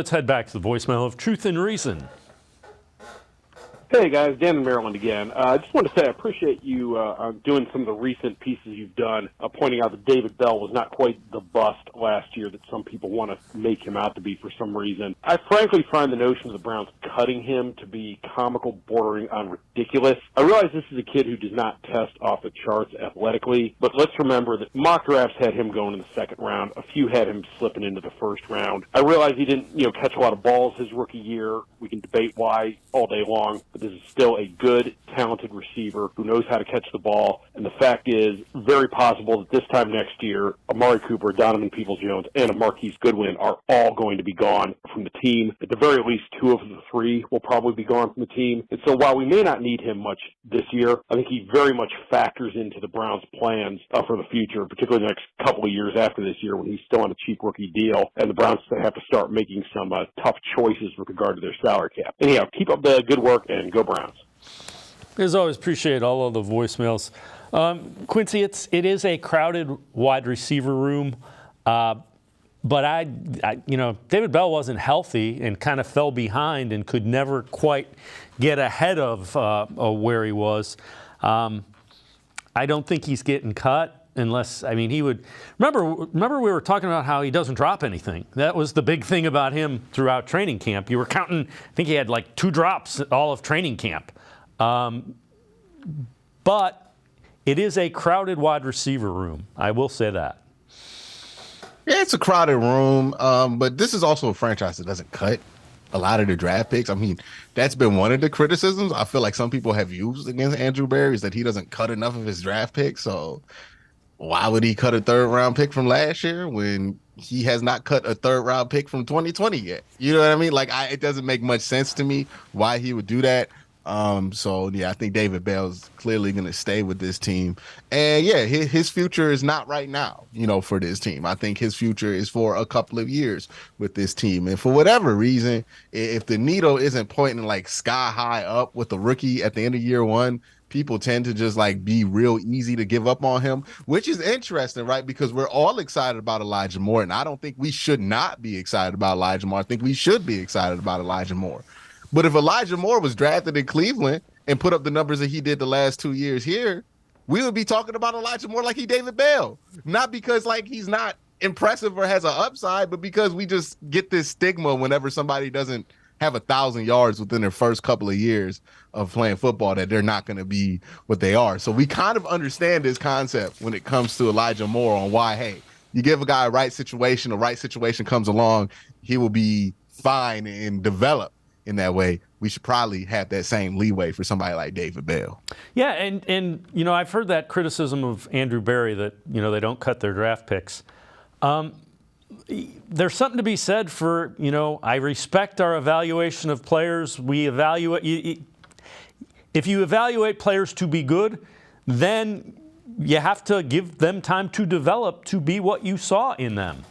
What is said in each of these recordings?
Let's head back to the voicemail of Truth and Reason. Hey guys, Dan in Maryland again. I just wanted to say I appreciate you doing some of the recent pieces you've done, pointing out that David Bell was not quite the bust last year that some people want to make him out to be for some reason. I frankly find the notion of the Browns cutting him to be comical, bordering on ridiculous. I realize this is a kid who does not test off the charts athletically, but let's remember that mock drafts had him going in the second round. A few had him slipping into the first round. I realize he didn't, catch a lot of balls his rookie year. We can debate why all day long, but this is still a good, talented receiver who knows how to catch the ball. And the fact is, very possible that this time next year, Amari Cooper, Donovan Peoples-Jones, and Marquise Goodwin are all going to be gone from the team. At the very least, two of the three will probably be gone from the team. And so while we may not need him much this year, I think he very much factors into the Browns' plans for the future, particularly the next couple of years after this year when he's still on a cheap rookie deal. And the Browns have to start making some tough choices with regard to their salary cap. Anyhow, keep up the good work and go Browns. As always, appreciate all of the voicemails. Quincy, it is a crowded wide receiver room, but I David Bell wasn't healthy and kind of fell behind and could never quite get ahead of where he was. I don't think he's getting cut. Unless, he would remember we were talking about how he doesn't drop anything. That was the big thing about him throughout training camp. You were counting, I think he had like 2 drops all of training camp. But it is a crowded wide receiver room. I will say that. Yeah, it's a crowded room, but this is also a franchise that doesn't cut a lot of the draft picks. That's been one of the criticisms I feel like some people have used against Andrew Berry is that he doesn't cut enough of his draft picks. So why would he cut a 3rd-round pick from last year when he has not cut a 3rd-round pick from 2020 yet? You know what I mean? It doesn't make much sense to me why he would do that. I think David Bell's clearly going to stay with this team. And yeah, his future is not right now, for this team. I think his future is for a couple of years with this team. And for whatever reason, if the needle isn't pointing like sky high up with the rookie at the end of year 1, people tend to just be real easy to give up on him, which is interesting, right? Because we're all excited about Elijah Moore, and I don't think we should not be excited about Elijah Moore. I think we should be excited about Elijah Moore. But if Elijah Moore was drafted in Cleveland and put up the numbers that he did the last 2 years here, we would be talking about Elijah Moore like he David Bell. Not because he's not impressive or has an upside, but because we just get this stigma whenever somebody doesn't have 1,000 yards within their first couple of years of playing football that they're not going to be what they are. So we kind of understand this concept when it comes to Elijah Moore on why, hey, you give a guy a right situation, the right situation comes along, he will be fine and develop in that way. We should probably have that same leeway for somebody like David Bell. Yeah, and I've heard that criticism of Andrew Berry that, they don't cut their draft picks. There's something to be said for, I respect our evaluation of players. We evaluate, if you evaluate players to be good, then you have to give them time to develop to be what you saw in them.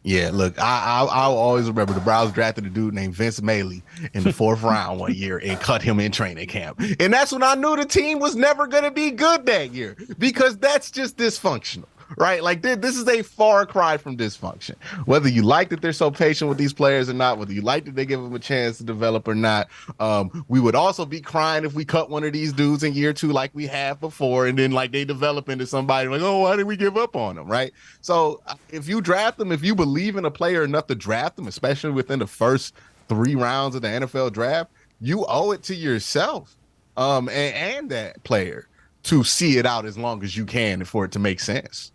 Yeah, look, I'll always remember the Browns drafted a dude named Vince Mailey in the 4th round one year and cut him in training camp. And that's when I knew the team was never going to be good that year because that's just dysfunctional. Right? This is a far cry from dysfunction. Whether you like that they're so patient with these players or not, whether you like that they give them a chance to develop or not, we would also be crying if we cut one of these dudes in year 2 like we have before, and then they develop into somebody why did we give up on them, right? So if you draft them, if you believe in a player enough to draft them, especially within the first 3 rounds of the NFL draft, you owe it to yourself and that player to see it out as long as you can for it to make sense.